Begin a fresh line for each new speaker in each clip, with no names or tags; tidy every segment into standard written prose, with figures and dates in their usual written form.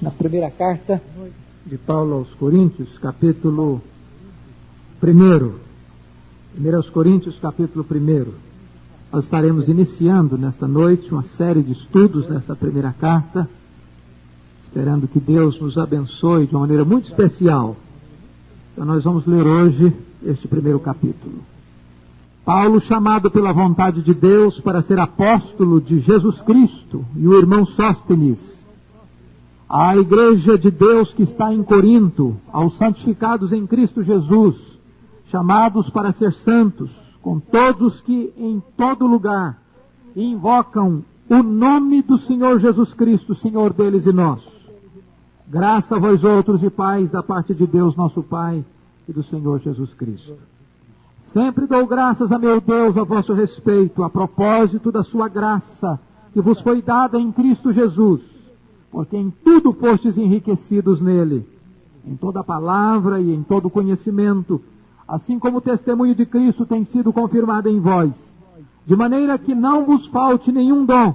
na primeira carta
de Paulo aos Coríntios, capítulo 1. 1 Coríntios, capítulo 1. Nós estaremos iniciando nesta noite uma série de estudos nesta primeira carta, esperando que Deus nos abençoe de uma maneira muito especial. Então nós vamos ler hoje este primeiro capítulo. Paulo, chamado pela vontade de Deus para ser apóstolo de Jesus Cristo, e o irmão Sóstenes, à igreja de Deus que está em Corinto, aos santificados em Cristo Jesus, chamados para ser santos, com todos que em todo lugar invocam o nome do Senhor Jesus Cristo, Senhor deles e nosso. Graça a vós outros e paz da parte de Deus nosso Pai e do Senhor Jesus Cristo. Sempre dou graças a meu Deus a vosso respeito, a propósito da sua graça, que vos foi dada em Cristo Jesus, porque em tudo fostes enriquecidos nele, em toda palavra e em todo conhecimento, assim como o testemunho de Cristo tem sido confirmado em vós, de maneira que não vos falte nenhum dom,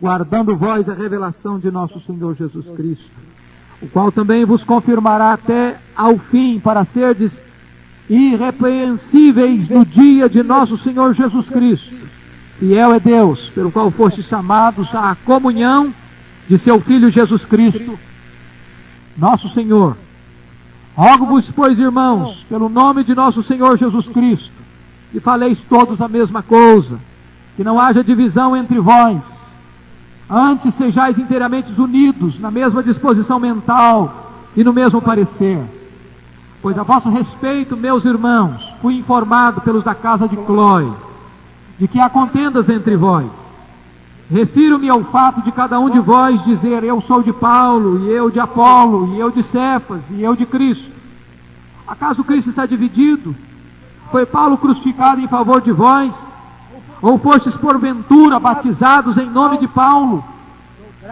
guardando vós a revelação de nosso Senhor Jesus Cristo, o qual também vos confirmará até ao fim, para serdes irrepreensíveis no dia de nosso Senhor Jesus Cristo. Fiel é Deus, pelo qual fostes chamados à comunhão de seu Filho Jesus Cristo, nosso Senhor. Rogo-vos, pois, irmãos, pelo nome de nosso Senhor Jesus Cristo, que faleis todos a mesma coisa, que não haja divisão entre vós, antes sejais inteiramente unidos, na mesma disposição mental e no mesmo parecer. Pois a vosso respeito, meus irmãos, fui informado pelos da casa de Cloé, de que há contendas entre vós. Refiro-me ao fato de cada um de vós dizer: eu sou de Paulo, e eu de Apolo, e eu de Cefas, e eu de Cristo. Acaso Cristo está dividido? Foi Paulo crucificado em favor de vós? Ou fostes porventura batizados em nome de Paulo?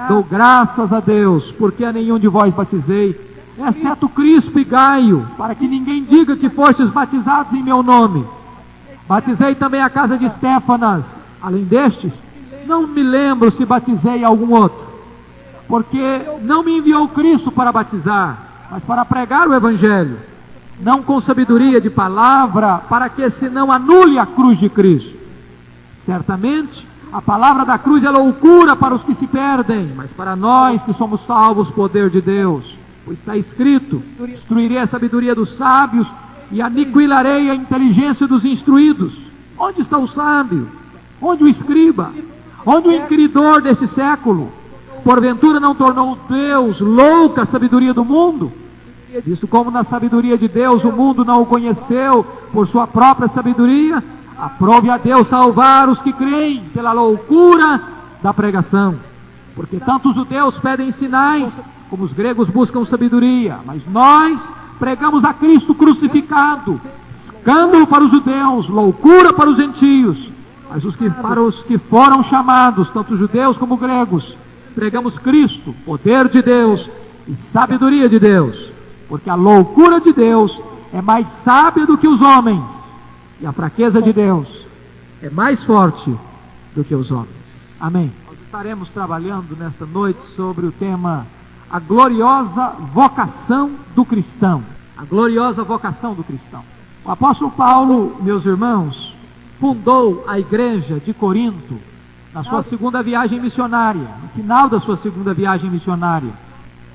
Dou graças a Deus, porque a nenhum de vós batizei, exceto Crispo e Gaio, para que ninguém diga que fostes batizados em meu nome. Batizei também a casa de Estéfanas. Além destes, não me lembro se batizei algum outro, porque não me enviou Cristo para batizar, mas para pregar o Evangelho, não com sabedoria de palavra, para que se não anule a cruz de Cristo. Certamente, a palavra da cruz é loucura para os que se perdem, mas para nós que somos salvos, poder de Deus. Pois está escrito: destruirei a sabedoria dos sábios e aniquilarei a inteligência dos instruídos. Onde está o sábio? Onde o escriba? Onde o inquiridor deste século? Porventura não tornou Deus louca a sabedoria do mundo? Visto como na sabedoria de Deus o mundo não o conheceu por sua própria sabedoria, aprove a Deus salvar os que creem pela loucura da pregação. Porque tanto os judeus pedem sinais, como os gregos buscam sabedoria, mas nós pregamos a Cristo crucificado, escândalo para os judeus, loucura para os gentios, mas para os que foram chamados, tanto judeus como gregos, pregamos Cristo, poder de Deus e sabedoria de Deus, porque a loucura de Deus é mais sábia do que os homens, e a fraqueza de Deus é mais forte do que os homens. Amém. Nós estaremos trabalhando nesta noite sobre o tema: a gloriosa vocação do cristão. A gloriosa vocação do cristão. O apóstolo Paulo, meus irmãos, fundou a igreja de Corinto na sua segunda viagem missionária, no final da sua segunda viagem missionária,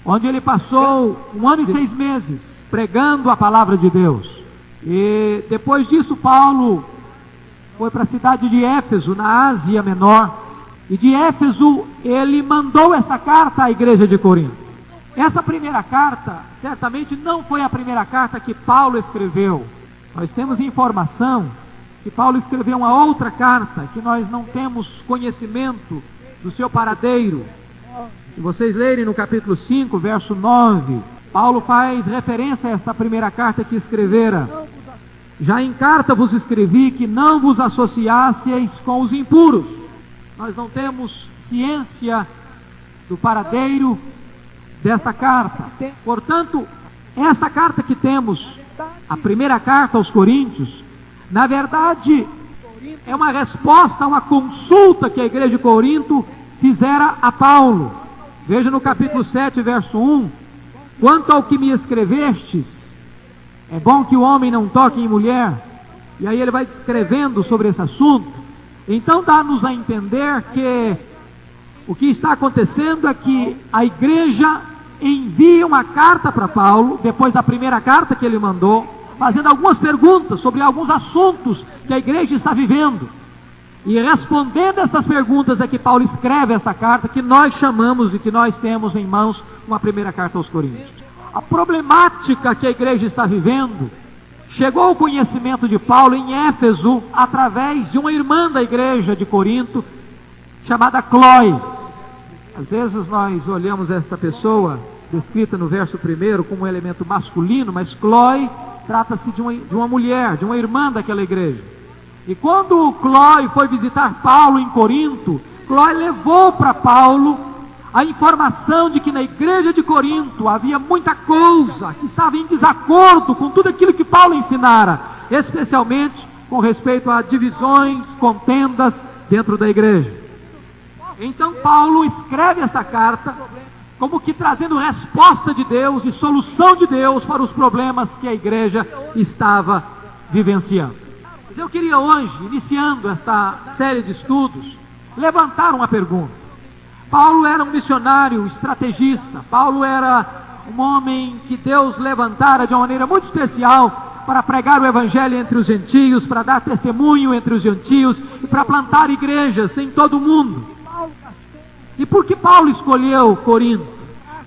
onde ele passou 1 ano e 6 meses pregando a palavra de Deus. E depois disso, Paulo foi para a cidade de Éfeso, na Ásia Menor, e de Éfeso ele mandou esta carta à igreja de Corinto. Esta primeira carta, certamente não foi a primeira carta que Paulo escreveu. Nós temos informação que Paulo escreveu uma outra carta, que nós não temos conhecimento do seu paradeiro. Se vocês lerem no capítulo 5, verso 9, Paulo faz referência a esta primeira carta que escrevera. Já em carta vos escrevi que não vos associasseis com os impuros. Nós não temos ciência do paradeiro desta carta. Portanto, esta carta que temos, a primeira carta aos Coríntios, na verdade é uma resposta a uma consulta que a igreja de Corinto fizera a Paulo. Veja no capítulo 7, verso 1: quanto ao que me escrevestes, é bom que o homem não toque em mulher. E aí ele vai descrevendo sobre esse assunto. Então dá-nos a entender que o que está acontecendo é que a igreja envia uma carta para Paulo, depois da primeira carta que ele mandou, fazendo algumas perguntas sobre alguns assuntos que a igreja está vivendo. E respondendo essas perguntas é que Paulo escreve essa carta, que nós chamamos e que nós temos em mãos uma primeira carta aos Coríntios. A problemática que a igreja está vivendo chegou ao conhecimento de Paulo em Éfeso, através de uma irmã da igreja de Corinto, chamada Cloe. Às vezes nós olhamos esta pessoa, descrita no verso 1, como um elemento masculino, mas Cloe trata-se de uma mulher, de uma irmã daquela igreja. E quando Cloe foi visitar Paulo em Corinto, Cloe levou para Paulo a informação de que na igreja de Corinto havia muita coisa que estava em desacordo com tudo aquilo que Paulo ensinara, especialmente com respeito a divisões, contendas dentro da igreja. Então Paulo escreve esta carta como que trazendo resposta de Deus e solução de Deus para os problemas que a igreja estava vivenciando. Mas eu queria hoje, iniciando esta série de estudos, levantar uma pergunta. Paulo era um missionário estrategista. Paulo era um homem que Deus levantara de uma maneira muito especial para pregar o evangelho entre os gentios, para dar testemunho entre os gentios e para plantar igrejas em todo o mundo. E por que Paulo escolheu Corinto?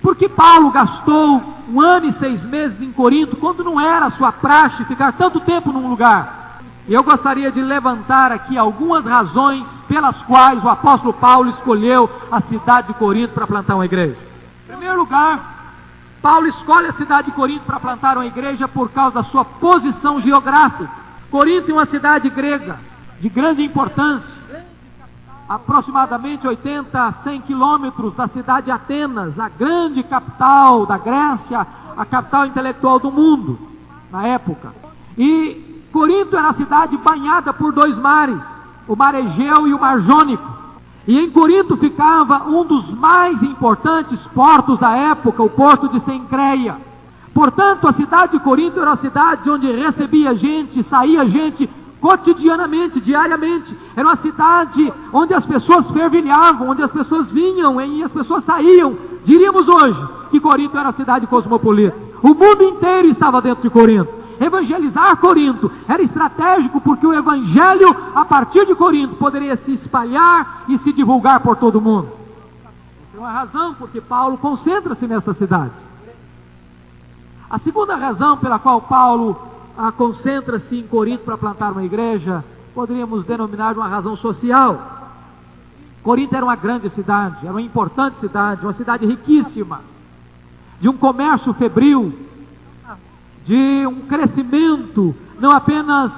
Por que Paulo gastou 1 ano e 6 meses em Corinto, quando não era a sua praxe ficar tanto tempo num lugar? E eu gostaria de levantar aqui algumas razões pelas quais o apóstolo Paulo escolheu a cidade de Corinto para plantar uma igreja. Em primeiro lugar, Paulo escolhe a cidade de Corinto para plantar uma igreja por causa da sua posição geográfica. Corinto é uma cidade grega de grande importância, aproximadamente 80 a 100 quilômetros da cidade de Atenas, a grande capital da Grécia, a capital intelectual do mundo na época. E Corinto era a cidade banhada por 2 mares, o mar Egeu e o mar Jônico. E em Corinto ficava um dos mais importantes portos da época, o porto de Cencreia. Portanto, a cidade de Corinto era uma cidade onde recebia gente, saía gente cotidianamente, diariamente. Era uma cidade onde as pessoas fervilhavam, onde as pessoas vinham e as pessoas saíam. Diríamos hoje que Corinto era uma cidade cosmopolita. O mundo inteiro estava dentro de Corinto. Evangelizar Corinto era estratégico, porque o evangelho a partir de Corinto poderia se espalhar e se divulgar por todo o mundo. Essa é uma razão porque Paulo concentra-se nesta cidade. A segunda razão pela qual Paulo concentra-se em Corinto para plantar uma igreja, poderíamos denominar de uma razão social. Corinto era uma grande cidade, era uma importante cidade, uma cidade riquíssima, de um comércio febril, de um crescimento não apenas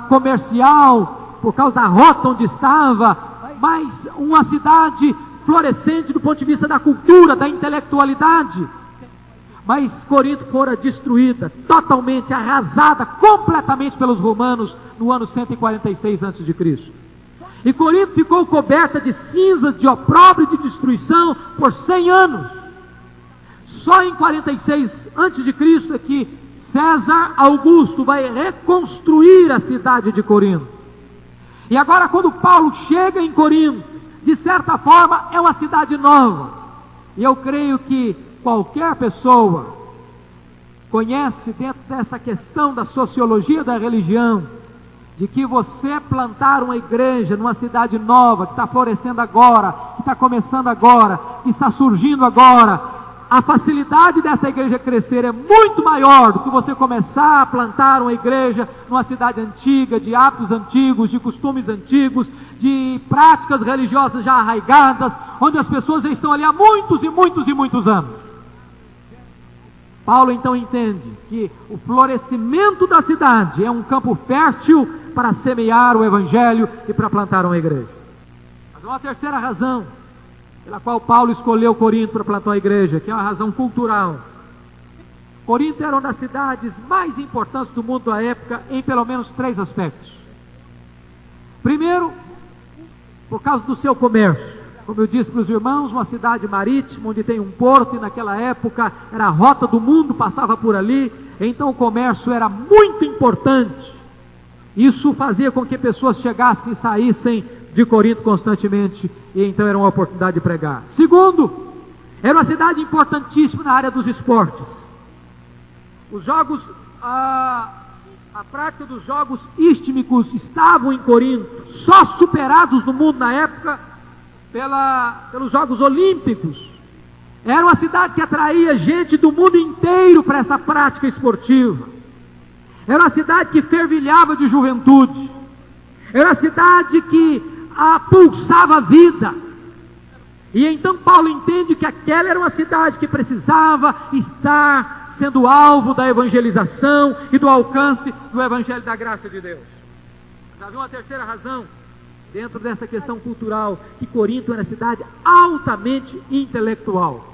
comercial, por causa da rota onde estava, mas uma cidade florescente do ponto de vista da cultura, da intelectualidade. Mas Corinto fora destruída, totalmente arrasada, completamente pelos romanos no ano 146 a.C. E Corinto ficou coberta de cinzas, de opróbrio e de destruição por 100 anos. Só em 46 a.C. é que César Augusto vai reconstruir a cidade de Corinto. E agora, quando Paulo chega em Corinto, de certa forma é uma cidade nova. E eu creio que qualquer pessoa conhece, dentro dessa questão da sociologia da religião, de que você plantar uma igreja numa cidade nova, que está florescendo agora, que está começando agora, que está surgindo agora, a facilidade dessa igreja crescer é muito maior do que você começar a plantar uma igreja numa cidade antiga, de hábitos antigos, de costumes antigos, de práticas religiosas já arraigadas, onde as pessoas já estão ali há muitos e muitos e muitos anos. Paulo então entende que o florescimento da cidade é um campo fértil para semear o evangelho e para plantar uma igreja. Mas uma terceira razão pela qual Paulo escolheu Corinto para plantar uma igreja, que é uma razão cultural. Corinto era uma das cidades mais importantes do mundo da época em pelo menos 3 aspectos. Primeiro, por causa do seu comércio. como eu disse para os irmãos, uma cidade marítima, onde tem um porto, e naquela época era a rota do mundo, passava por ali, então o comércio era muito importante. Isso fazia com que pessoas chegassem e saíssem de Corinto constantemente, e então era uma oportunidade de pregar. Segundo, era uma cidade importantíssima na área dos esportes. Os jogos, a prática dos jogos istmicos estavam em Corinto, só superados no mundo na época pelos Jogos Olímpicos. Era uma cidade que atraía gente do mundo inteiro para essa prática esportiva. Era uma cidade que fervilhava de juventude. Era uma cidade que pulsava vida. E então Paulo entende que aquela era uma cidade que precisava estar sendo alvo da evangelização e do alcance do evangelho da graça de Deus. Mas havia uma terceira razão dentro dessa questão cultural, que Corinto era uma cidade altamente intelectual.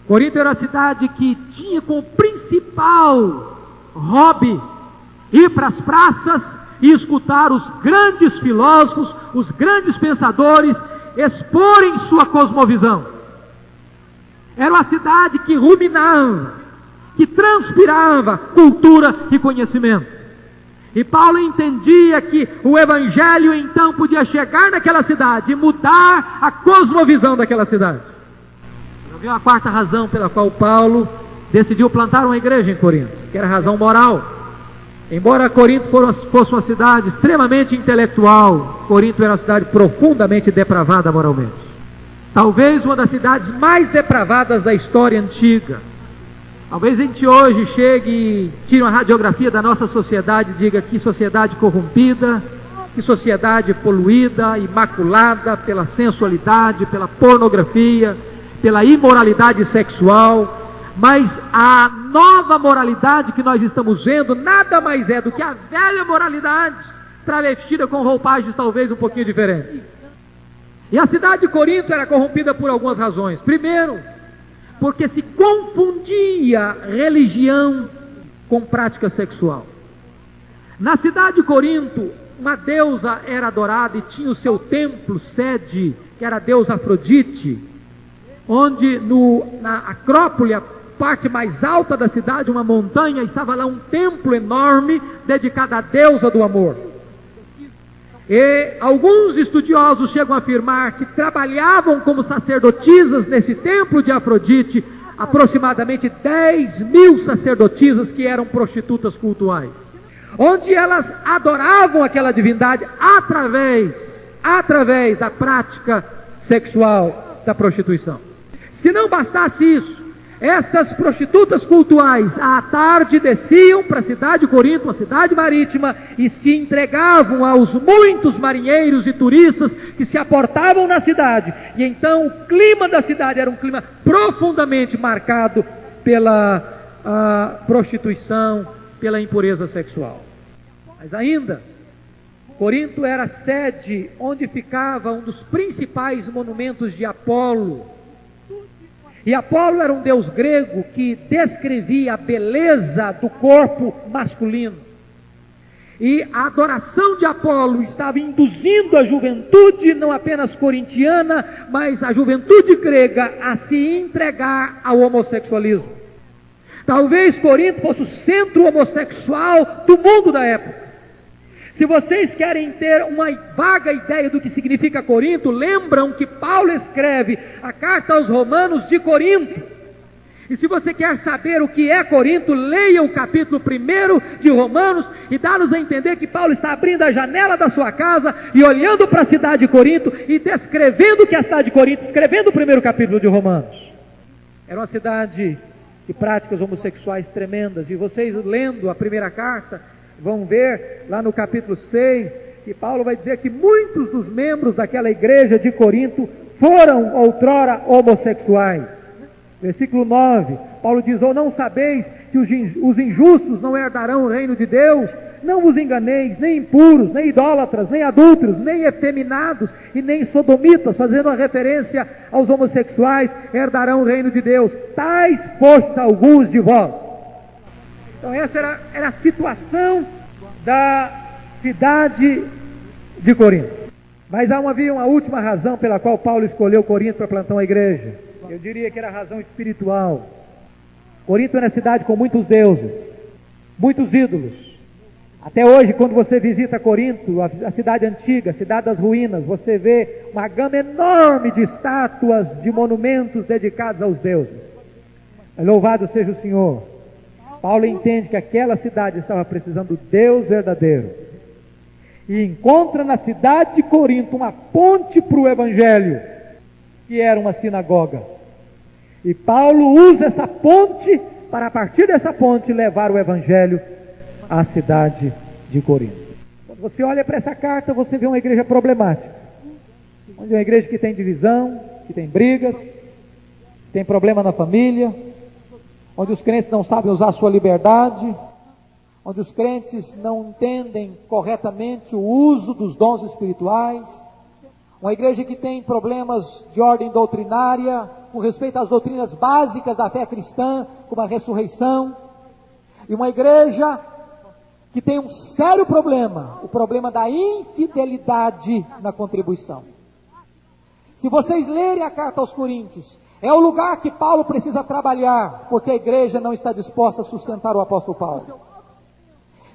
Corinto era uma cidade que tinha como principal hobby ir para as praças e escutar os grandes filósofos, os grandes pensadores exporem sua cosmovisão. Era uma cidade que ruminava, que transpirava cultura e conhecimento. E Paulo entendia que o evangelho então podia chegar naquela cidade e mudar a cosmovisão daquela cidade. Havia uma quarta razão pela qual Paulo decidiu plantar uma igreja em Corinto, que era a razão moral. Embora Corinto fosse uma cidade extremamente intelectual, Corinto era uma cidade profundamente depravada moralmente. Talvez uma das cidades mais depravadas da história antiga. Talvez a gente hoje chegue e tire uma radiografia da nossa sociedade e diga que sociedade corrompida, que sociedade poluída, imaculada pela sensualidade, pela pornografia, pela imoralidade sexual. Mas a nova moralidade que nós estamos vendo nada mais é do que a velha moralidade travestida com roupagens talvez um pouquinho diferentes. E a cidade de Corinto era corrompida por algumas razões. Primeiro, porque se confundia religião com prática sexual. Na cidade de Corinto, uma deusa era adorada e tinha o seu templo sede, que era a deusa Afrodite, onde na Acrópole, a parte mais alta da cidade, uma montanha, estava lá um templo enorme dedicado à deusa do amor. E alguns estudiosos chegam a afirmar que trabalhavam como sacerdotisas nesse templo de Afrodite, aproximadamente 10.000 sacerdotisas que eram prostitutas cultuais, onde elas adoravam aquela divindade através da prática sexual da prostituição. Se não bastasse isso, estas prostitutas cultuais à tarde desciam para a cidade de Corinto, uma cidade marítima, e se entregavam aos muitos marinheiros e turistas que se aportavam na cidade. E então o clima da cidade era um clima profundamente marcado pela prostituição, pela impureza sexual. Mas ainda, Corinto era a sede onde ficava um dos principais monumentos de Apolo. E Apolo era um deus grego que descrevia a beleza do corpo masculino. E a adoração de Apolo estava induzindo a juventude, não apenas corintiana, mas a juventude grega, a se entregar ao homossexualismo. Talvez Corinto fosse o centro homossexual do mundo da época. Se vocês querem ter uma vaga ideia do que significa Corinto, lembram que Paulo escreve a carta aos Romanos de Corinto. E se você quer saber o que é Corinto, leia o capítulo 1 de Romanos e dá-nos a entender que Paulo está abrindo a janela da sua casa e olhando para a cidade de Corinto e descrevendo o que é a cidade de Corinto, escrevendo o 1º capítulo de Romanos. Era uma cidade de práticas homossexuais tremendas, e vocês lendo a primeira carta, vão ver lá no capítulo 6, que Paulo vai dizer que muitos dos membros daquela igreja de Corinto foram outrora homossexuais. Versículo 9, Paulo diz: ou não sabeis que os injustos não herdarão o reino de Deus? Não vos enganeis, nem impuros, nem idólatras, nem adúlteros, nem efeminados e nem sodomitas, fazendo uma referência aos homossexuais, herdarão o reino de Deus. Tais fostes alguns de vós. Então essa era a situação da cidade de Corinto. Mas havia uma última razão pela qual Paulo escolheu Corinto para plantar uma igreja. Eu diria que era a razão espiritual. Corinto era uma cidade com muitos deuses, muitos ídolos. Até hoje, quando você visita Corinto, a cidade antiga, a cidade das ruínas, você vê uma gama enorme de estátuas, de monumentos dedicados aos deuses. Louvado seja o Senhor. Paulo entende que aquela cidade estava precisando do Deus verdadeiro. E encontra na cidade de Corinto uma ponte para o Evangelho, que eram umas sinagogas. E Paulo usa essa ponte para, a partir dessa ponte, levar o Evangelho à cidade de Corinto. Quando você olha para essa carta, você vê uma igreja problemática. Onde é uma igreja que tem divisão, que tem brigas, que tem problema na família, onde os crentes não sabem usar a sua liberdade, onde os crentes não entendem corretamente o uso dos dons espirituais, uma igreja que tem problemas de ordem doutrinária, com respeito às doutrinas básicas da fé cristã, como a ressurreição, e uma igreja que tem um sério problema, o problema da infidelidade na contribuição. Se vocês lerem a carta aos Coríntios, é o lugar que Paulo precisa trabalhar, porque a igreja não está disposta a sustentar o apóstolo Paulo.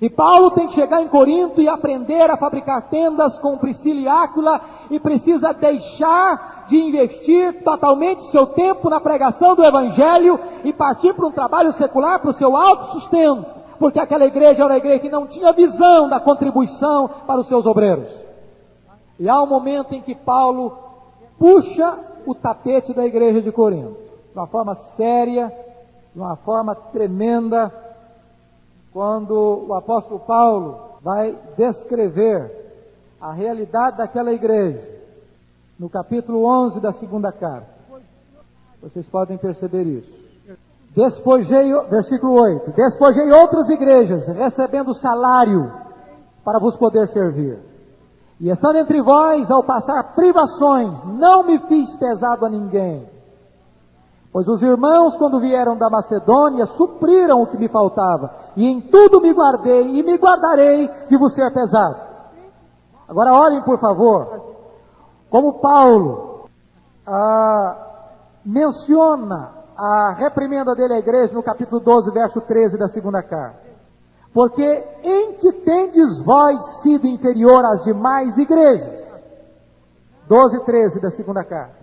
E Paulo tem que chegar em Corinto e aprender a fabricar tendas com Priscila e Áquila, e precisa deixar de investir totalmente seu tempo na pregação do Evangelho e partir para um trabalho secular, para o seu autossustento, porque aquela igreja era uma igreja que não tinha visão da contribuição para os seus obreiros. E há um momento em que Paulo puxa o tapete da igreja de Corinto, de uma forma séria, de uma forma tremenda, quando o apóstolo Paulo vai descrever a realidade daquela igreja, no capítulo 11 da segunda carta. Vocês podem perceber isso. Versículo 8, despojei outras igrejas, recebendo salário para vos poder servir. E estando entre vós, ao passar privações, não me fiz pesado a ninguém. Pois os irmãos, quando vieram da Macedônia, supriram o que me faltava, e em tudo me guardei, e me guardarei de vos ser pesado. Agora olhem, por favor, como Paulo menciona a reprimenda dele à igreja no capítulo 12, verso 13 da segunda carta. Porque em que tendes vós sido inferior às demais igrejas? 12, 13 da segunda carta.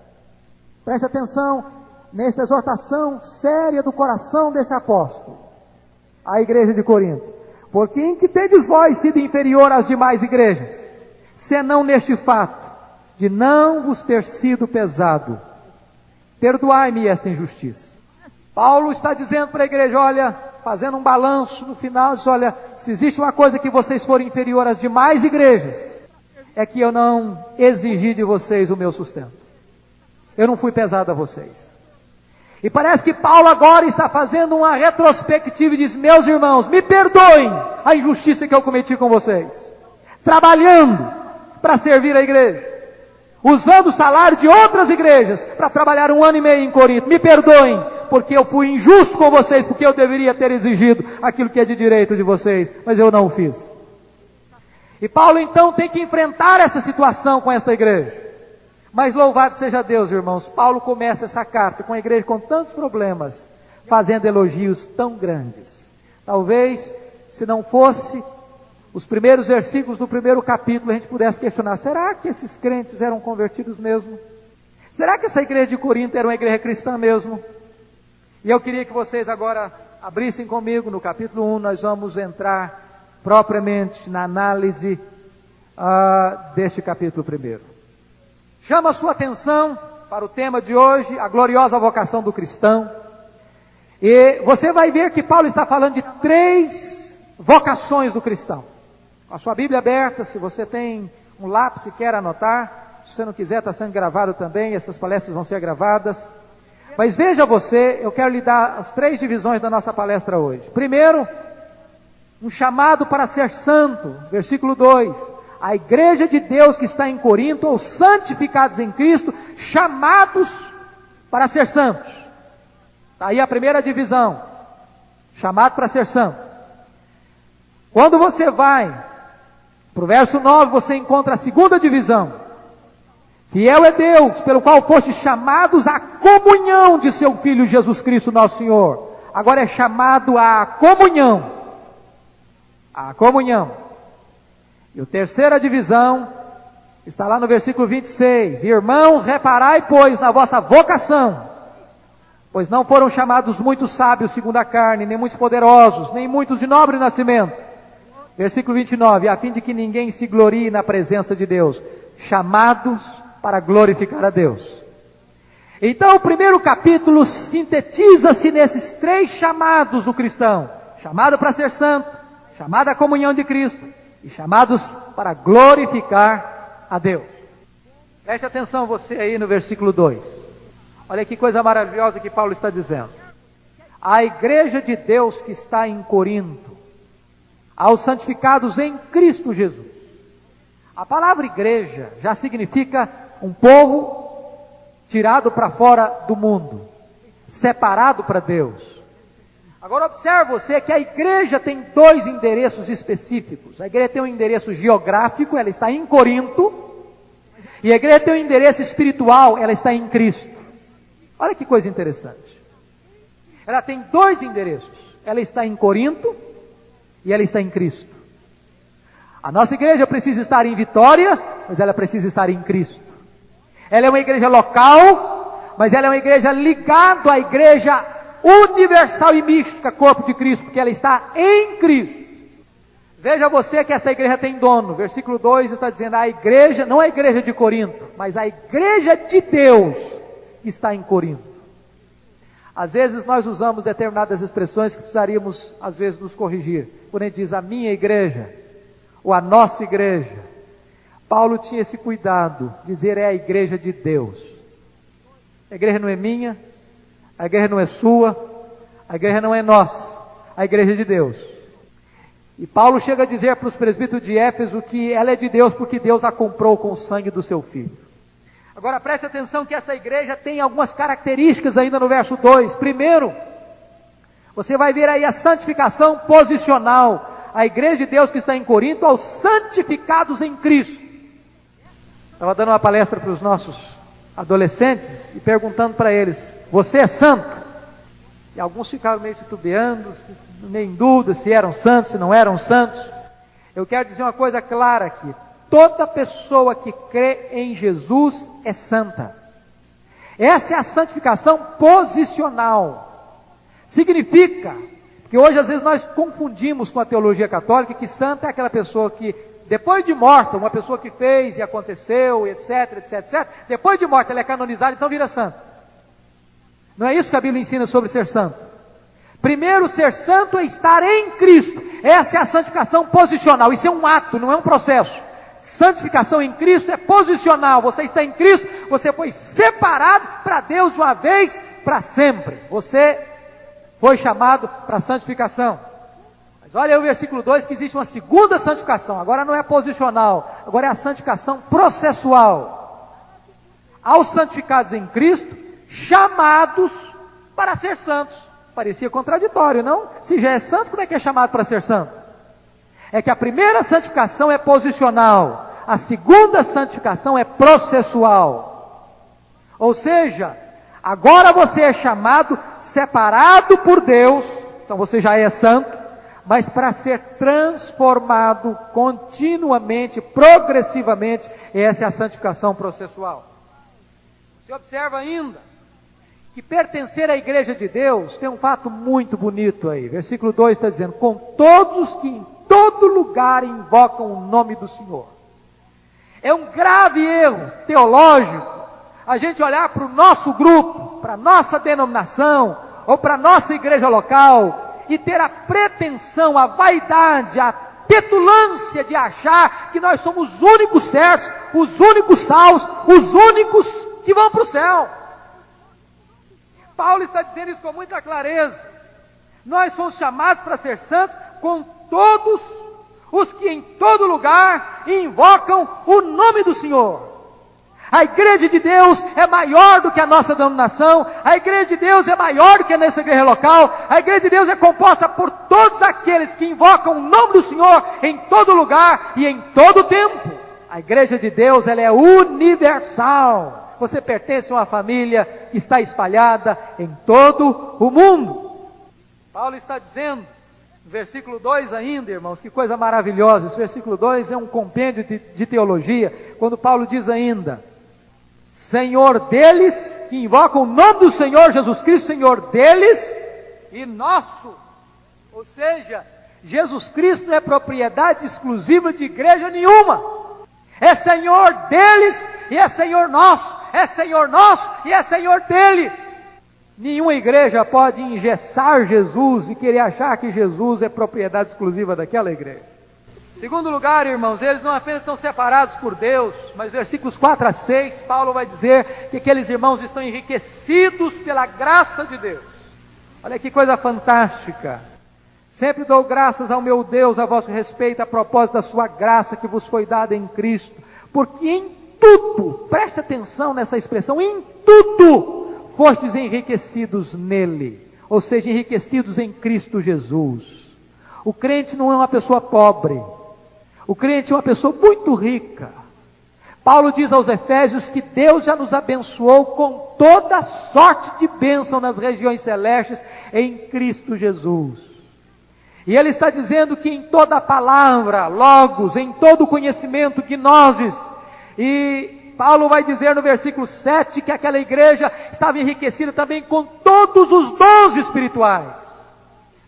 Preste atenção nesta exortação séria do coração desse apóstolo à igreja de Corinto. Porque em que tendes vós sido inferior às demais igrejas, senão neste fato de não vos ter sido pesado? Perdoai-me esta injustiça. Paulo está dizendo para a igreja, olha, fazendo um balanço no final, diz, olha, se existe uma coisa que vocês forem inferior às demais igrejas, é que eu não exigi de vocês o meu sustento. Eu não fui pesado a vocês. E parece que Paulo agora está fazendo uma retrospectiva e diz, meus irmãos, me perdoem a injustiça que eu cometi com vocês, trabalhando para servir a igreja, usando o salário de outras igrejas para trabalhar 1 ano e meio em Corinto. Me perdoem, porque eu fui injusto com vocês, porque eu deveria ter exigido aquilo que é de direito de vocês, mas eu não o fiz. E Paulo então tem que enfrentar essa situação com esta igreja. Mas louvado seja Deus, irmãos, Paulo começa essa carta com a igreja com tantos problemas, fazendo elogios tão grandes. Talvez, se não fosse os primeiros versículos do primeiro capítulo, a gente pudesse questionar, será que esses crentes eram convertidos mesmo? Será que essa igreja de Corinto era uma igreja cristã mesmo? E eu queria que vocês agora abrissem comigo no capítulo 1, nós vamos entrar propriamente na análise deste capítulo 1. Chama a sua atenção para o tema de hoje, a gloriosa vocação do cristão. E você vai ver que Paulo está falando de 3 vocações do cristão. Com a sua Bíblia aberta, se você tem um lápis e quer anotar, se você não quiser, está sendo gravado também, essas palestras vão ser gravadas. Mas veja você, eu quero lhe dar as 3 divisões da nossa palestra hoje. Primeiro, um chamado para ser santo, versículo 2. A igreja de Deus que está em Corinto, ou santificados em Cristo, chamados para ser santos. Está aí a primeira divisão, chamado para ser santo. Quando você vai para o verso 9, você encontra a segunda divisão, Fiel é Deus, pelo qual fostes chamados à comunhão de seu Filho Jesus Cristo, nosso Senhor. Agora é chamado à comunhão. A comunhão. E a terceira divisão está lá no versículo 26. Irmãos, reparai, pois, na vossa vocação, pois não foram chamados muitos sábios segundo a carne, nem muitos poderosos, nem muitos de nobre nascimento. Versículo 29, a fim de que ninguém se glorie na presença de Deus, chamados para glorificar a Deus. Então o primeiro capítulo sintetiza-se nesses três chamados do cristão: chamado para ser santo, chamado à comunhão de Cristo e chamados para glorificar a Deus. Preste atenção você aí no versículo 2. Olha que coisa maravilhosa que Paulo está dizendo. A igreja de Deus que está em Corinto, aos santificados em Cristo Jesus. A palavra igreja já significa um povo tirado para fora do mundo, separado para Deus. Agora observe você que a igreja tem dois endereços específicos. A igreja tem um endereço geográfico, ela está em Corinto, e a igreja tem um endereço espiritual, ela está em Cristo. Olha que coisa interessante. Ela tem dois endereços. Ela está em Corinto e ela está em Cristo. A nossa igreja precisa estar em Vitória, mas ela precisa estar em Cristo. Ela é uma igreja local, mas ela é uma igreja ligada à igreja universal e mística, corpo de Cristo, porque ela está em Cristo. Veja você que esta igreja tem dono. Versículo 2 está dizendo: a igreja, não a igreja de Corinto, mas a igreja de Deus que está em Corinto. Às vezes nós usamos determinadas expressões que precisaríamos às vezes nos corrigir. Quando ele diz a minha igreja, ou a nossa igreja, Paulo tinha esse cuidado de dizer é a igreja de Deus. A igreja não é minha, a igreja não é sua, a igreja não é nossa, a igreja é de Deus. E Paulo chega a dizer para os presbíteros de Éfeso que ela é de Deus porque Deus a comprou com o sangue do seu Filho. Agora preste atenção que esta igreja tem algumas características ainda no verso 2. Primeiro, você vai ver aí a santificação posicional. A igreja de Deus que está em Corinto, aos santificados em Cristo. Estava dando uma palestra para os nossos adolescentes e perguntando para eles: você é santo? E alguns ficaram meio titubeando, meio em dúvida se eram santos, se não eram santos. Eu quero dizer uma coisa clara aqui: toda pessoa que crê em Jesus é santa. Essa é a santificação posicional. Significa que hoje às vezes nós confundimos com a teologia católica que santa é aquela pessoa que depois de morta, uma pessoa que fez e aconteceu, etc, etc, etc, depois de morta ela é canonizada, então vira santo. Não é isso que a Bíblia ensina sobre ser santo. Primeiro, ser santo é estar em Cristo. Essa é a santificação posicional. Isso é um ato, não é um processo. Santificação em Cristo é posicional. Você está em Cristo, você foi separado para Deus de uma vez para sempre. Você foi chamado para santificação. Mas olha aí o versículo 2 que existe uma segunda santificação. Agora não é posicional, agora é a santificação processual. Aos santificados em Cristo, chamados para ser santos. Parecia contraditório, não? Se já é santo, como é que é chamado para ser santo? É que a primeira santificação é posicional, a segunda santificação é processual. Ou seja, agora você é chamado, separado por Deus, então você já é santo, mas para ser transformado continuamente, progressivamente, essa é a santificação processual. Você observa ainda que pertencer à igreja de Deus tem um fato muito bonito aí. Versículo 2 está dizendo: com todos os que em todo lugar invocam o nome do Senhor. É um grave erro teológico a gente olhar para o nosso grupo, para a nossa denominação, ou para a nossa igreja local, e ter a pretensão, a vaidade, a petulância de achar que nós somos os únicos certos, os únicos salvos, os únicos que vão para o céu. Paulo está dizendo isso com muita clareza. Nós somos chamados para ser santos com todos os que em todo lugar invocam o nome do Senhor. A igreja de Deus é maior do que a nossa denominação, a igreja de Deus é maior do que a nossa igreja local, a igreja de Deus é composta por todos aqueles que invocam o nome do Senhor em todo lugar e em todo tempo. A igreja de Deus, ela é universal. Você pertence a uma família que está espalhada em todo o mundo. Paulo está dizendo, no versículo 2 ainda, irmãos, que coisa maravilhosa. Esse versículo 2 é um compêndio de teologia, quando Paulo diz ainda: Senhor deles, que invocam o nome do Senhor Jesus Cristo, Senhor deles e nosso. Ou seja, Jesus Cristo não é propriedade exclusiva de igreja nenhuma. É Senhor deles e é Senhor nosso. É Senhor nosso e é Senhor deles. Nenhuma igreja pode engessar Jesus e querer achar que Jesus é propriedade exclusiva daquela igreja. Segundo lugar, irmãos, eles não apenas estão separados por Deus, mas versículos 4 a 6, Paulo vai dizer que aqueles irmãos estão enriquecidos pela graça de Deus. Olha que coisa fantástica. Sempre dou graças ao meu Deus a vosso respeito, a propósito da sua graça que vos foi dada em Cristo, porque em tudo, preste atenção nessa expressão, em tudo fostes enriquecidos nele, ou seja, enriquecidos em Cristo Jesus. O crente não é uma pessoa pobre, o crente é uma pessoa muito rica. Paulo diz aos Efésios que Deus já nos abençoou com toda sorte de bênção nas regiões celestes em Cristo Jesus. E ele está dizendo que em toda palavra, logos, em todo conhecimento, gnoses, e Paulo vai dizer no versículo 7 que aquela igreja estava enriquecida também com todos os dons espirituais.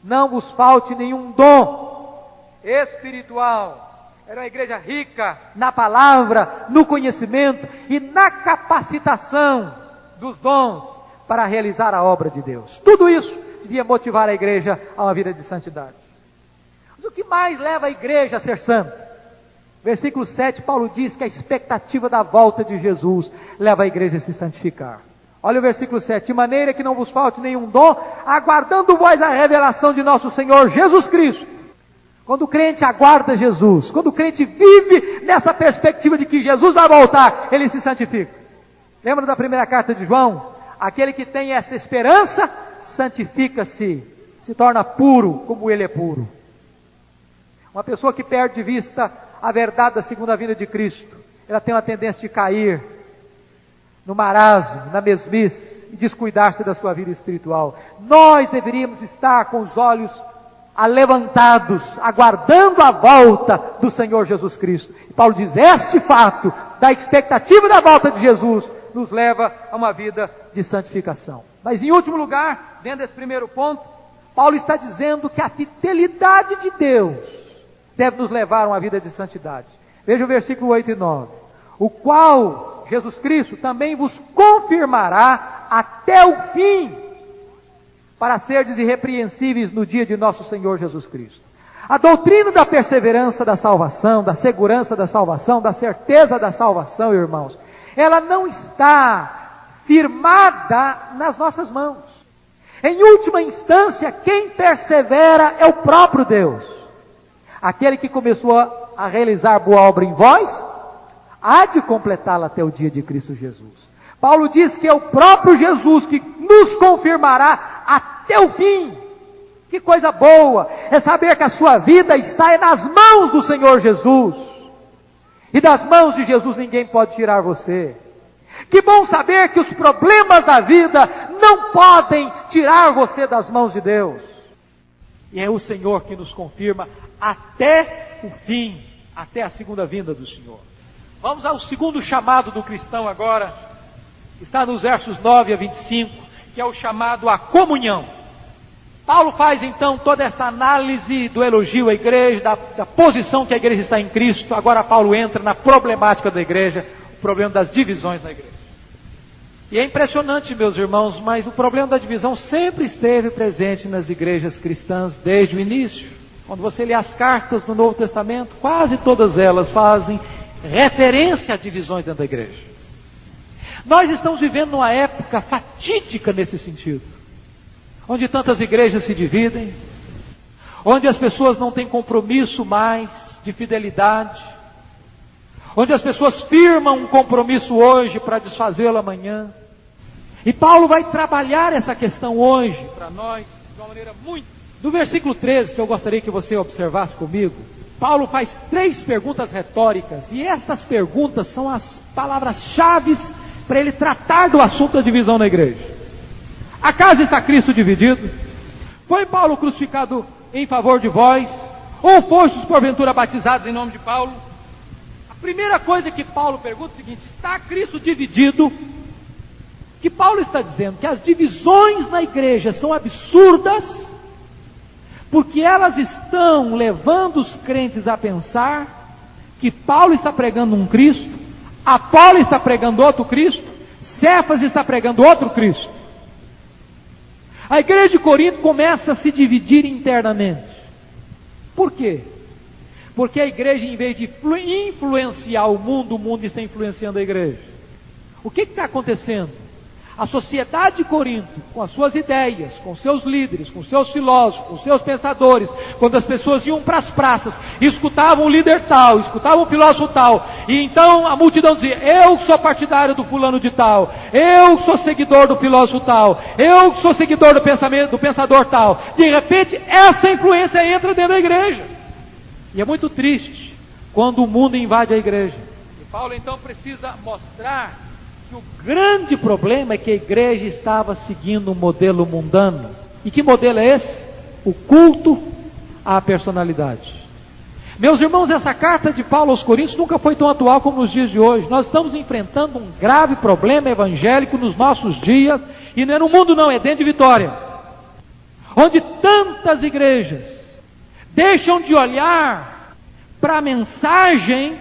Não vos falte nenhum dom espiritual. Era uma igreja rica na palavra, no conhecimento e na capacitação dos dons para realizar a obra de Deus. Tudo isso devia motivar a igreja a uma vida de santidade. Mas o que mais leva a igreja a ser santa? Versículo 7, Paulo diz que a expectativa da volta de Jesus leva a igreja a se santificar. Olha o versículo 7, de maneira que não vos falte nenhum dom, aguardando vós a revelação de nosso Senhor Jesus Cristo. Quando o crente aguarda Jesus, quando o crente vive nessa perspectiva de que Jesus vai voltar, ele se santifica. Lembra da primeira carta de João? Aquele que tem essa esperança, santifica-se, se torna puro como ele é puro. Uma pessoa que perde de vista a verdade da segunda vinda de Cristo, ela tem uma tendência de cair no marasmo, na mesmice, e descuidar-se da sua vida espiritual. Nós deveríamos estar com os olhos alevantados, aguardando a volta do Senhor Jesus Cristo. E Paulo diz, este fato da expectativa da volta de Jesus, nos leva a uma vida de santificação. Mas em último lugar, dentro desse primeiro ponto, Paulo está dizendo que a fidelidade de Deus deve nos levar a uma vida de santidade. Veja o versículo 8 e 9. O qual, Jesus Cristo, também vos confirmará até o fim, para serdes irrepreensíveis no dia de nosso Senhor Jesus Cristo. A doutrina da perseverança da salvação, da segurança da salvação, da certeza da salvação, irmãos, ela não está firmada nas nossas mãos. Em última instância, quem persevera é o próprio Deus. Aquele que começou a realizar boa obra em vós, há de completá-la até o dia de Cristo Jesus. Paulo diz que é o próprio Jesus que nos confirmará até o fim. Que coisa boa é saber que a sua vida está nas mãos do Senhor Jesus. E das mãos de Jesus ninguém pode tirar você. Que bom saber que os problemas da vida não podem tirar você das mãos de Deus. E é o Senhor que nos confirma até o fim, até a segunda vinda do Senhor. Vamos ao segundo chamado do cristão agora. Está nos versos 9 a 25, que é o chamado à comunhão. Paulo faz então toda essa análise do elogio à igreja, da posição que a igreja está em Cristo. Agora Paulo entra na problemática da igreja, o problema das divisões na igreja. E é impressionante, meus irmãos, mas o problema da divisão sempre esteve presente nas igrejas cristãs desde o início. Quando você lê as cartas do Novo Testamento, quase todas elas fazem referência a divisões dentro da igreja. Nós estamos vivendo numa época fatídica nesse sentido, onde tantas igrejas se dividem, onde as pessoas não têm compromisso mais de fidelidade, onde as pessoas firmam um compromisso hoje para desfazê-lo amanhã. E Paulo vai trabalhar essa questão hoje para nós de uma maneira muito... Do versículo 13, que eu gostaria que você observasse comigo, Paulo faz 3 perguntas retóricas, e estas perguntas são as palavras-chave para ele tratar do assunto da divisão na igreja. Acaso está Cristo dividido? Foi Paulo crucificado em favor de vós? Ou fostes porventura batizados em nome de Paulo? A primeira coisa que Paulo pergunta é o seguinte: está Cristo dividido? Que Paulo está dizendo que as divisões na igreja são absurdas, porque elas estão levando os crentes a pensar que Paulo está pregando um Cristo, Apolo está pregando outro Cristo, Cefas está pregando outro Cristo. A igreja de Corinto começa a se dividir internamente. Por quê? Porque a igreja, em vez de influenciar o mundo está influenciando a igreja. O que está acontecendo? A sociedade de Corinto, com as suas ideias, com seus líderes, com seus filósofos, com seus pensadores, quando as pessoas iam para as praças, escutavam o líder tal, escutavam o filósofo tal, e então a multidão dizia: eu sou partidário do fulano de tal, eu sou seguidor do filósofo tal, eu sou seguidor do pensador tal. De repente, essa influência entra dentro da igreja. E é muito triste quando o mundo invade a igreja. E Paulo então precisa mostrar que o grande problema é que a igreja estava seguindo um modelo mundano. E que modelo é esse? O culto à personalidade. Meus irmãos, essa carta de Paulo aos Coríntios nunca foi tão atual como nos dias de hoje. Nós estamos enfrentando um grave problema evangélico nos nossos dias, e não é no mundo não, é dentro de Vitória, onde tantas igrejas deixam de olhar para a mensagem,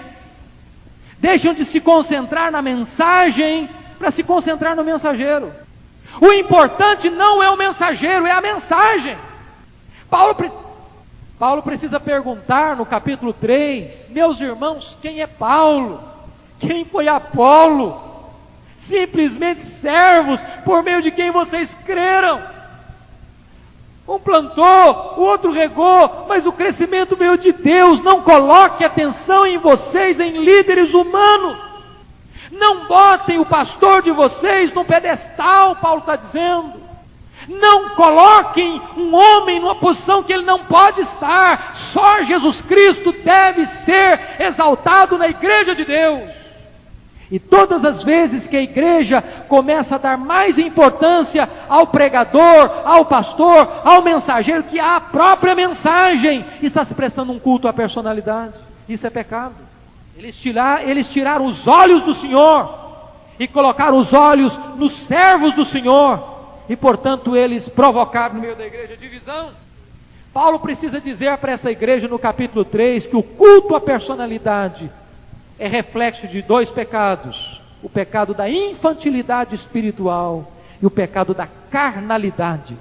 deixam de se concentrar na mensagem para se concentrar no mensageiro. O importante não é o mensageiro, é a mensagem. Paulo precisa perguntar no capítulo 3, meus irmãos, quem é Paulo? Quem foi Apolo? Simplesmente servos por meio de quem vocês creram. Um plantou, o outro regou, mas o crescimento veio de Deus. Não coloque atenção em vocês, em líderes humanos. Não botem o pastor de vocês num pedestal, Paulo está dizendo. Não coloquem um homem numa posição que ele não pode estar. Só Jesus Cristo deve ser exaltado na igreja de Deus. E todas as vezes que a igreja começa a dar mais importância ao pregador, ao pastor, ao mensageiro, que à própria mensagem, está se prestando um culto à personalidade. Isso é pecado. Eles tiraram os olhos do Senhor e colocaram os olhos nos servos do Senhor, e portanto eles provocaram no meio da igreja divisão. Paulo precisa dizer para essa igreja no capítulo 3 que o culto à personalidade é reflexo de 2 pecados: o pecado da infantilidade espiritual e o pecado da carnalidade.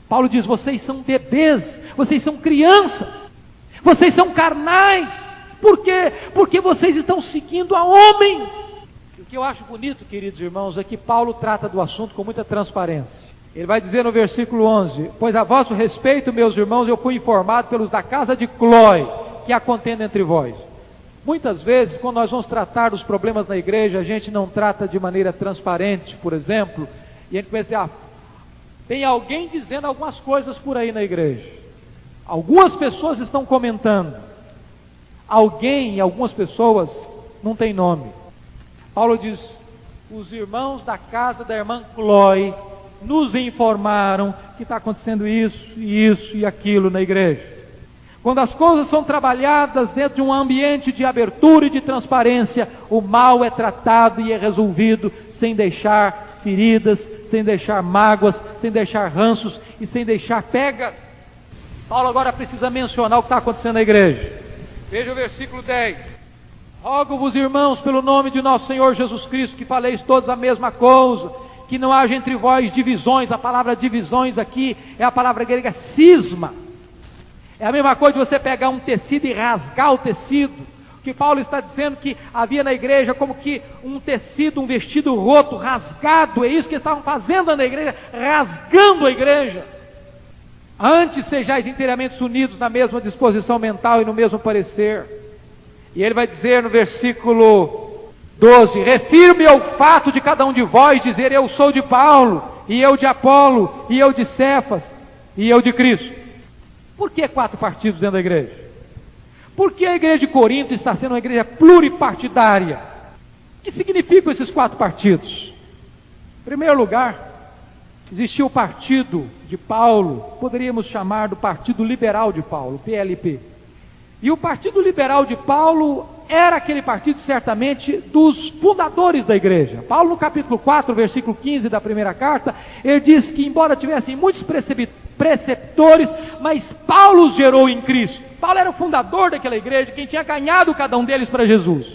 Paulo diz: vocês são bebês, vocês são crianças, vocês são carnais. Por quê? Porque vocês estão seguindo a homens. E o que eu acho bonito, queridos irmãos, é que Paulo trata do assunto com muita transparência. Ele vai dizer no versículo 11: pois a vosso respeito, meus irmãos, eu fui informado pelos da casa de Cloe, que há contenda entre vós. Muitas vezes, quando nós vamos tratar dos problemas na igreja, a gente não trata de maneira transparente, por exemplo, e a gente pensa: tem alguém dizendo algumas coisas por aí na igreja, algumas pessoas estão comentando, algumas pessoas não têm nome. Paulo diz: os irmãos da casa da irmã Cloe nos informaram que está acontecendo isso e aquilo na igreja. Quando as coisas são trabalhadas dentro de um ambiente de abertura e de transparência, o mal é tratado e é resolvido sem deixar feridas, sem deixar mágoas, sem deixar ranços e sem deixar pegas. Paulo agora precisa mencionar o que está acontecendo na igreja. Veja o versículo 10: rogo-vos, irmãos, pelo nome de nosso Senhor Jesus Cristo, que faleis todos a mesma coisa, que não haja entre vós divisões. A palavra divisões aqui é a palavra grega cisma. É a mesma coisa de você pegar um tecido e rasgar o tecido. O que Paulo está dizendo que havia na igreja como que um tecido, um vestido roto, rasgado. É isso que estavam fazendo na igreja, rasgando a igreja. Antes sejais inteiramente unidos na mesma disposição mental e no mesmo parecer. E ele vai dizer no versículo 12: refiro-me ao fato de cada um de vós dizer: eu sou de Paulo, e eu de Apolo, e eu de Cefas, e eu de Cristo. Por que 4 partidos dentro da igreja? Por que a igreja de Corinto está sendo uma igreja pluripartidária? O que significam esses 4 partidos? Em primeiro lugar, existia o partido de Paulo, poderíamos chamar do Partido Liberal de Paulo, PLP. E o Partido Liberal de Paulo era aquele partido, certamente, dos fundadores da igreja. Paulo, no capítulo 4, versículo 15 da primeira carta, ele diz que, embora tivessem muitos preceptores, mas Paulo os gerou em Cristo. Paulo era o fundador daquela igreja, quem tinha ganhado cada um deles para Jesus.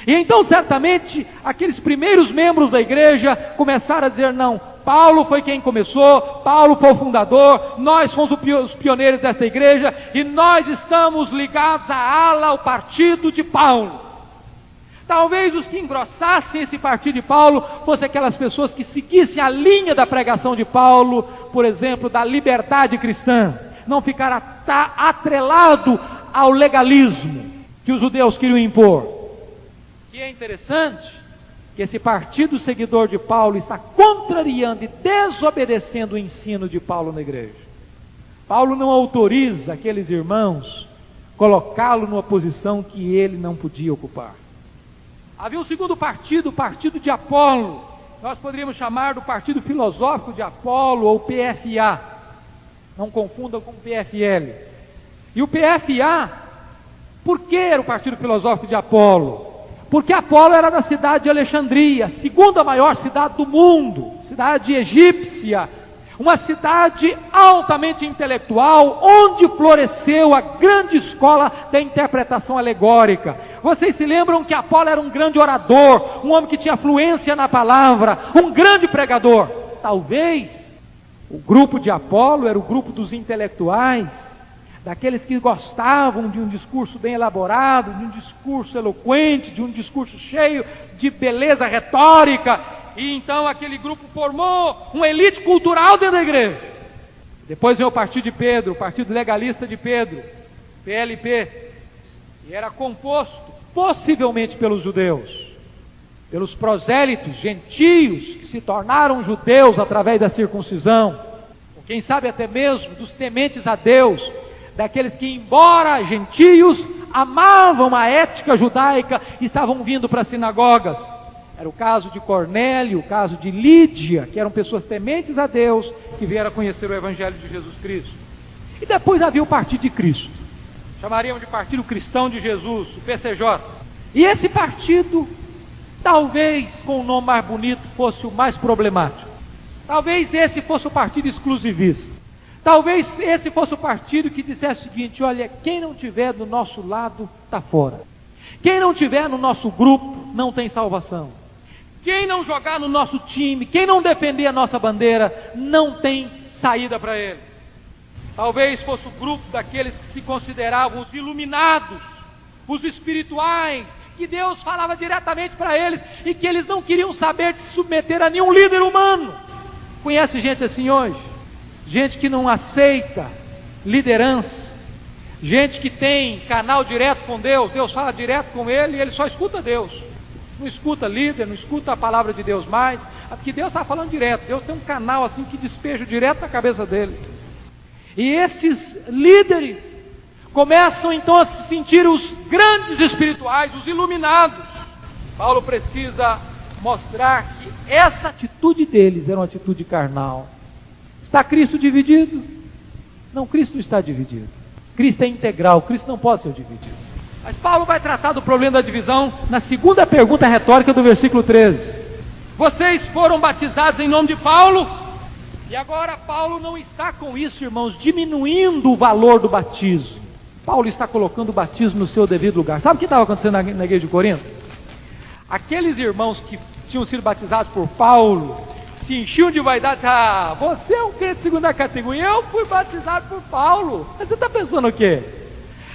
E então, certamente, aqueles primeiros membros da igreja começaram a dizer: não, Paulo foi quem começou, Paulo foi o fundador, nós fomos os pioneiros desta igreja, e nós estamos ligados à ala, ao partido de Paulo. Talvez os que engrossassem esse partido de Paulo fossem aquelas pessoas que seguissem a linha da pregação de Paulo, por exemplo, da liberdade cristã, não ficar atrelado ao legalismo que os judeus queriam impor. E é interessante que esse partido seguidor de Paulo está contrariando e desobedecendo o ensino de Paulo na igreja. Paulo não autoriza aqueles irmãos colocá-lo numa posição que ele não podia ocupar. Havia um segundo partido, o partido de Apolo. Nós poderíamos chamar do partido filosófico de Apolo, ou PFA. Não confundam com o PFL. E o PFA, por que era o partido filosófico de Apolo? Porque Apolo era da cidade de Alexandria, a segunda maior cidade do mundo, cidade egípcia, uma cidade altamente intelectual, onde floresceu a grande escola da interpretação alegórica. Vocês se lembram que Apolo era um grande orador, um homem que tinha fluência na palavra, um grande pregador. Talvez o grupo de Apolo era o grupo dos intelectuais, daqueles que gostavam de um discurso bem elaborado, de um discurso eloquente, de um discurso cheio de beleza retórica, e então aquele grupo formou uma elite cultural dentro da igreja. Depois veio o partido de Pedro, o partido legalista de Pedro, PLP, e era composto possivelmente pelos judeus, pelos prosélitos gentios que se tornaram judeus através da circuncisão, ou quem sabe até mesmo dos tementes a Deus, daqueles que, embora gentios, amavam a ética judaica e estavam vindo para as sinagogas. Era o caso de Cornélio, o caso de Lídia, que eram pessoas tementes a Deus, que vieram a conhecer o Evangelho de Jesus Cristo. E depois havia o Partido de Cristo, chamaríamos de Partido Cristão de Jesus, o PCJ. E esse partido, talvez com o nome mais bonito, fosse o mais problemático. Talvez esse fosse o partido exclusivista. Talvez esse fosse o partido que dissesse o seguinte: olha, quem não estiver do nosso lado está fora. Quem não estiver no nosso grupo não tem salvação. Quem não jogar no nosso time, quem não defender a nossa bandeira, não tem saída para ele. Talvez fosse o grupo daqueles que se consideravam os iluminados, os espirituais, que Deus falava diretamente para eles e que eles não queriam saber de se submeter a nenhum líder humano. Conhece gente assim hoje? Gente que não aceita liderança, gente que tem canal direto com Deus, Deus fala direto com ele e ele só escuta Deus, não escuta líder, não escuta a palavra de Deus mais, porque Deus está falando direto, Deus tem um canal assim que despeja direto na cabeça dele. E esses líderes começam então a se sentir os grandes espirituais, os iluminados. Paulo precisa mostrar que essa atitude deles era uma atitude carnal. Está Cristo dividido? Não, Cristo não está dividido. Cristo é integral, Cristo não pode ser dividido. Mas Paulo vai tratar do problema da divisão na segunda pergunta retórica do versículo 13. Vocês foram batizados em nome de Paulo? E agora Paulo não está com isso, irmãos, diminuindo o valor do batismo. Paulo está colocando o batismo no seu devido lugar. Sabe o que estava acontecendo na igreja de Corinto? Aqueles irmãos que tinham sido batizados por Paulo se enchiam de vaidade. Ah, você é um crente de segunda categoria, eu fui batizado por Paulo. Mas você está pensando o quê?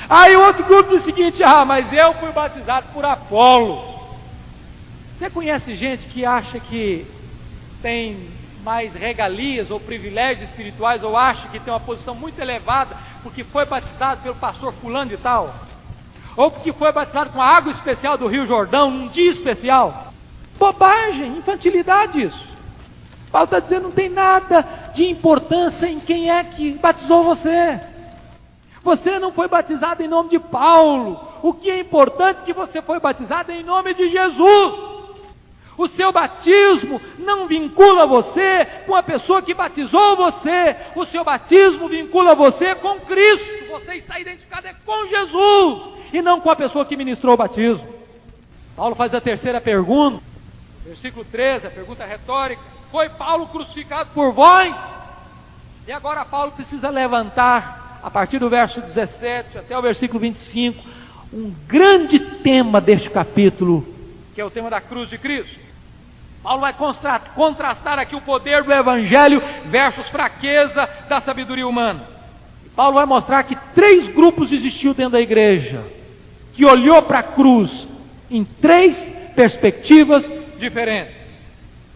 Aí o outro grupo diz o seguinte: ah, mas eu fui batizado por Apolo. Você conhece gente que acha que tem mais regalias ou privilégios espirituais, ou acha que tem uma posição muito elevada porque foi batizado pelo pastor fulano de tal, ou porque foi batizado com a água especial do Rio Jordão num dia especial? Bobagem, infantilidade isso. Paulo está dizendo: não tem nada de importância em quem é que batizou você. Você não foi batizado em nome de Paulo. O que é importante é que você foi batizado em nome de Jesus. O seu batismo não vincula você com a pessoa que batizou você. O seu batismo vincula você com Cristo. Você está identificado com Jesus e não com a pessoa que ministrou o batismo. Paulo faz a terceira pergunta, versículo 13, a pergunta retórica: foi Paulo crucificado por vós? E agora Paulo precisa levantar, a partir do verso 17 até o versículo 25, um grande tema deste capítulo, que é o tema da cruz de Cristo. Paulo vai contrastar aqui o poder do Evangelho versus fraqueza da sabedoria humana. Paulo vai mostrar que 3 grupos existiam dentro da igreja, que olhou para a cruz em 3 perspectivas diferentes.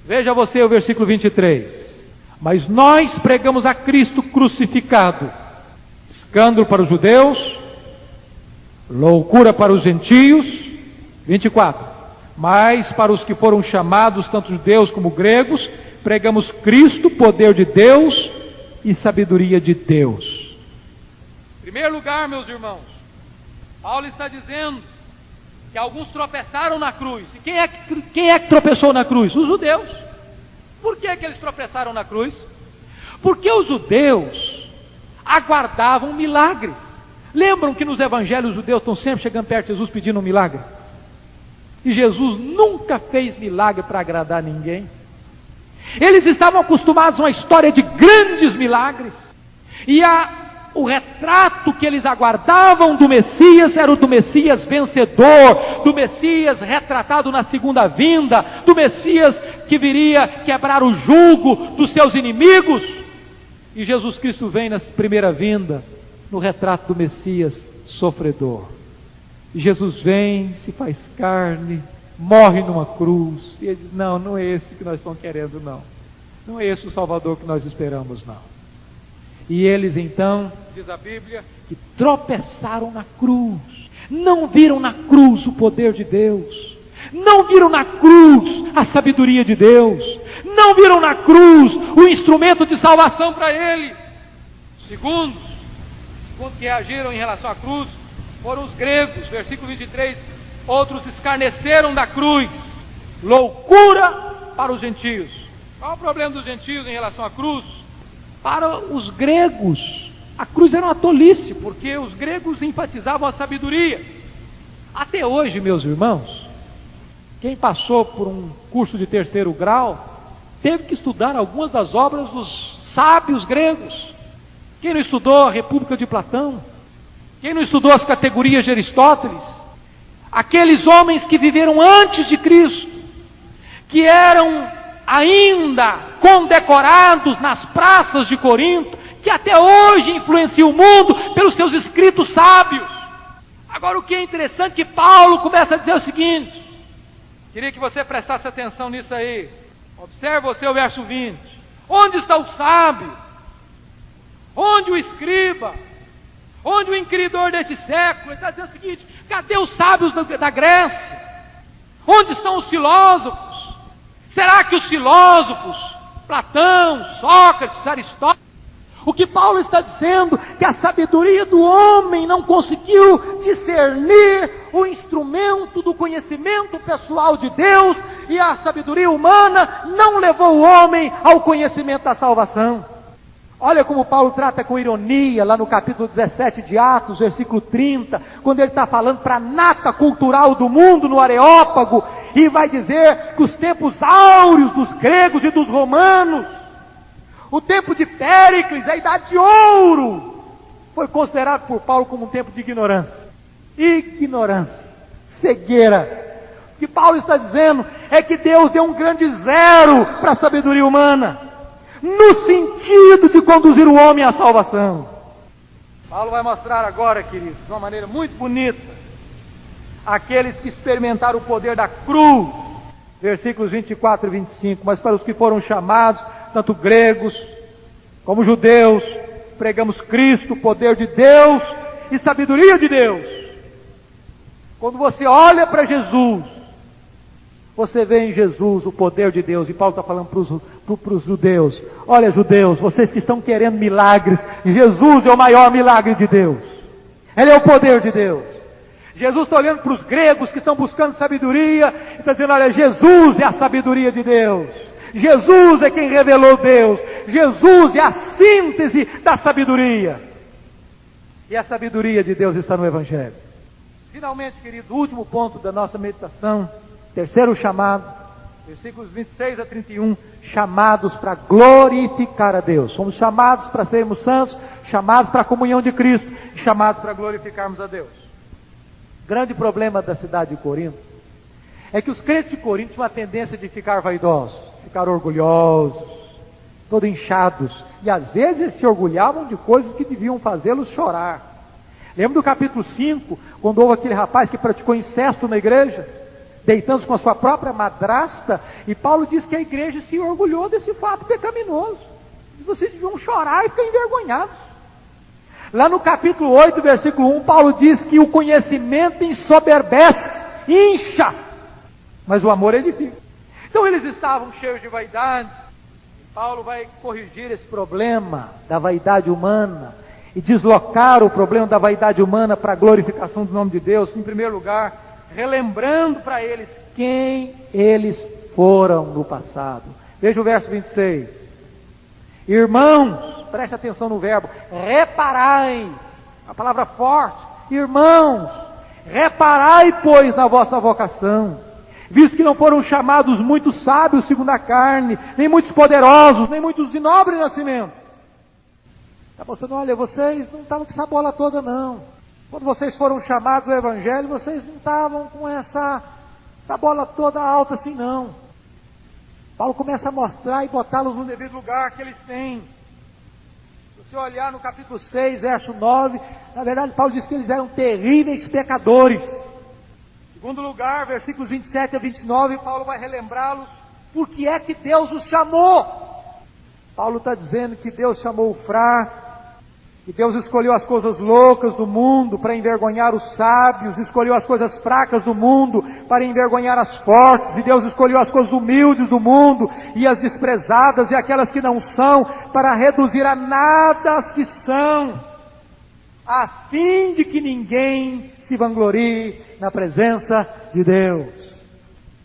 Veja você o versículo 23. Mas nós pregamos a Cristo crucificado, escândalo para os judeus, loucura para os gentios. 24. Mas para os que foram chamados, tanto judeus como gregos, pregamos Cristo, poder de Deus e sabedoria de Deus. Em primeiro lugar, meus irmãos, Paulo está dizendo que alguns tropeçaram na cruz. E quem é que tropeçou na cruz? Os judeus. Por que eles tropeçaram na cruz? Porque os judeus aguardavam milagres. Lembram que nos evangelhos os judeus estão sempre chegando perto de Jesus pedindo um milagre? E Jesus nunca fez milagre para agradar ninguém. Eles estavam acostumados a uma história de grandes milagres. E o retrato que eles aguardavam do Messias era o do Messias vencedor, do Messias retratado na segunda vinda, do Messias que viria quebrar o jugo dos seus inimigos. E Jesus Cristo vem na primeira vinda, no retrato do Messias sofredor. E Jesus vem, se faz carne, morre numa cruz. E ele diz: não é esse que nós estamos querendo, não. Não é esse o Salvador que nós esperamos, não. E eles então, diz a Bíblia, que tropeçaram na cruz. Não viram na cruz o poder de Deus. Não viram na cruz a sabedoria de Deus. Não viram na cruz o instrumento de salvação para eles. Segundo que reagiram em relação à cruz foram os gregos. Versículo 23, outros escarneceram da cruz. Loucura para os gentios. Qual é o problema dos gentios em relação à cruz? Para os gregos, a cruz era uma tolice, porque os gregos enfatizavam a sabedoria. Até hoje, meus irmãos, quem passou por um curso de 3º grau, teve que estudar algumas das obras dos sábios gregos. Quem não estudou a República de Platão? Quem não estudou as categorias de Aristóteles? Aqueles homens que viveram antes de Cristo, que eram ainda condecorados nas praças de Corinto, que até hoje influenciam o mundo pelos seus escritos sábios. Agora, o que é interessante é que Paulo começa a dizer o seguinte, queria que você prestasse atenção nisso aí. Observe você o verso 20. Onde está o sábio? Onde o escriba? Onde o inquiridor desse século? Ele está dizendo o seguinte: cadê os sábios da Grécia? Onde estão os filósofos? Será que os filósofos, Platão, Sócrates, Aristóteles, o que Paulo está dizendo, que a sabedoria do homem não conseguiu discernir o instrumento do conhecimento pessoal de Deus, e a sabedoria humana não levou o homem ao conhecimento da salvação. Olha como Paulo trata com ironia, lá no capítulo 17 de Atos, versículo 30, quando ele está falando para a nata cultural do mundo, no Areópago, e vai dizer que os tempos áureos dos gregos e dos romanos, o tempo de Péricles, a idade de ouro, foi considerado por Paulo como um tempo de ignorância. Ignorância, cegueira. O que Paulo está dizendo é que Deus deu um grande zero para a sabedoria humana, no sentido de conduzir o homem à salvação. Paulo vai mostrar agora, queridos, de uma maneira muito bonita, aqueles que experimentaram o poder da cruz, versículos 24 e 25, mas para os que foram chamados, tanto gregos como judeus, pregamos Cristo, poder de Deus e sabedoria de Deus. Quando você olha para Jesus, você vê em Jesus o poder de Deus. E Paulo está falando para os judeus: olha, judeus, vocês que estão querendo milagres, Jesus é o maior milagre de Deus. Ele é o poder de Deus. Jesus está olhando para os gregos que estão buscando sabedoria e está dizendo: olha, Jesus é a sabedoria de Deus. Jesus é quem revelou Deus. Jesus é a síntese da sabedoria. E a sabedoria de Deus está no Evangelho. Finalmente, querido, último ponto da nossa meditação, terceiro chamado, versículos 26 a 31, chamados para glorificar a Deus. Somos chamados para sermos santos, chamados para a comunhão de Cristo, chamados para glorificarmos a Deus. O grande problema da cidade de Corinto é que os crentes de Corinto tinham uma tendência de ficar vaidosos, ficar orgulhosos, todos inchados, e às vezes se orgulhavam de coisas que deviam fazê-los chorar. Lembra do capítulo 5, quando houve aquele rapaz que praticou incesto na igreja, deitando-se com a sua própria madrasta, e Paulo diz que a igreja se orgulhou desse fato pecaminoso. Diz: vocês deviam chorar e ficar envergonhados. Lá no capítulo 8, versículo 1, Paulo diz que o conhecimento ensoberbece, incha, mas o amor edifica. Então eles estavam cheios de vaidade. Paulo vai corrigir esse problema da vaidade humana e deslocar o problema da vaidade humana para a glorificação do nome de Deus. Em primeiro lugar, relembrando para eles quem eles foram no passado. Veja o verso 26. Irmãos, preste atenção no verbo, reparai, a palavra forte. Irmãos, reparai, pois, na vossa vocação, visto que não foram chamados muitos sábios segundo a carne, nem muitos poderosos, nem muitos de nobre nascimento. Está mostrando: olha, vocês não estavam com essa bola toda não. Quando vocês foram chamados ao Evangelho, vocês não estavam com essa bola toda alta assim não. Paulo começa a mostrar e botá-los no devido lugar que eles têm. Se você olhar no capítulo 6, verso 9, na verdade Paulo diz que eles eram terríveis pecadores. Em segundo lugar, versículos 27 a 29, Paulo vai relembrá-los por que é que Deus os chamou. Paulo está dizendo que Deus chamou o fraco, que Deus escolheu as coisas loucas do mundo para envergonhar os sábios, escolheu as coisas fracas do mundo para envergonhar as fortes, e Deus escolheu as coisas humildes do mundo e as desprezadas e aquelas que não são, para reduzir a nada as que são, a fim de que ninguém se vanglorie na presença de Deus.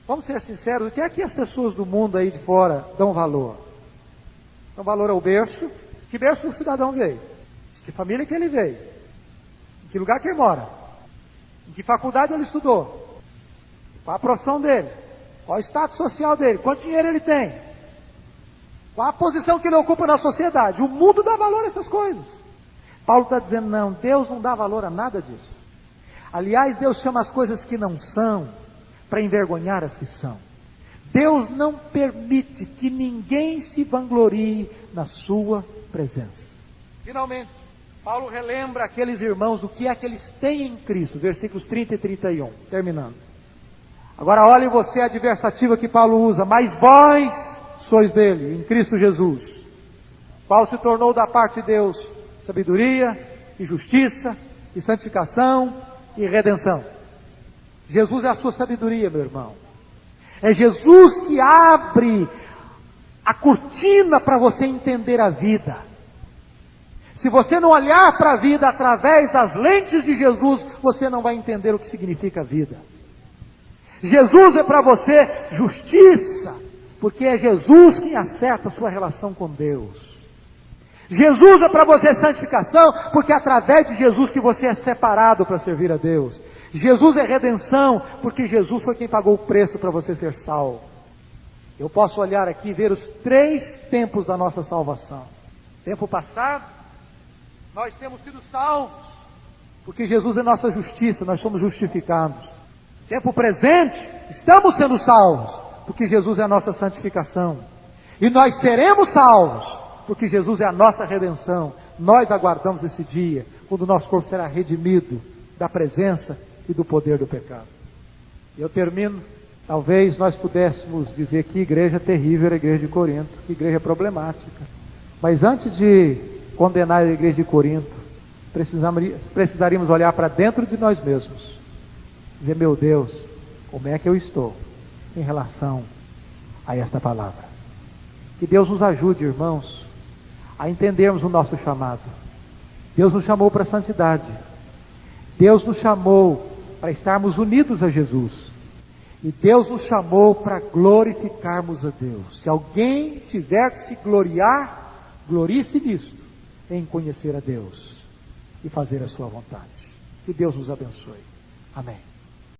Vamos ser sinceros, o que é que as pessoas do mundo aí de fora dão valor? Dão valor ao berço. Que berço o cidadão veio? De que família que ele veio? Em que lugar que ele mora? Em que faculdade ele estudou? Qual a profissão dele? Qual o status social dele? Quanto dinheiro ele tem? Qual a posição que ele ocupa na sociedade? O mundo dá valor a essas coisas. Paulo está dizendo: não, Deus não dá valor a nada disso. Aliás, Deus chama as coisas que não são para envergonhar as que são. Deus não permite que ninguém se vanglorie na sua presença. Finalmente, Paulo relembra aqueles irmãos do que é que eles têm em Cristo, versículos 30 e 31, terminando. Agora olhe você a adversativa que Paulo usa: mas vós sois dele, em Cristo Jesus, qual se tornou da parte de Deus sabedoria e justiça e santificação e redenção. Jesus é a sua sabedoria, meu irmão. É Jesus que abre a cortina para você entender a vida. Se você não olhar para a vida através das lentes de Jesus, você não vai entender o que significa a vida. Jesus é para você justiça, porque é Jesus quem acerta a sua relação com Deus. Jesus é para você santificação, porque é através de Jesus que você é separado para servir a Deus. Jesus é redenção, porque Jesus foi quem pagou o preço para você ser salvo. Eu posso olhar aqui e ver os 3 tempos da nossa salvação. Tempo passado, nós temos sido salvos, porque Jesus é nossa justiça, nós somos justificados. Tempo presente, estamos sendo salvos, porque Jesus é a nossa santificação. E nós seremos salvos, porque Jesus é a nossa redenção. Nós aguardamos esse dia, quando o nosso corpo será redimido da presença e do poder do pecado. Eu termino. Talvez nós pudéssemos dizer que igreja terrível era a igreja de Corinto, que igreja problemática. Mas antes de condenar a igreja de Corinto, precisaríamos olhar para dentro de nós mesmos. Dizer: meu Deus, como é que eu estou em relação a esta palavra? Que Deus nos ajude, irmãos, a entendermos o nosso chamado. Deus nos chamou para a santidade. Deus nos chamou para estarmos unidos a Jesus. E Deus nos chamou para glorificarmos a Deus. Se alguém tiver que se gloriar, glorie-se nisto, em conhecer a Deus e fazer a sua vontade. Que Deus nos abençoe. Amém.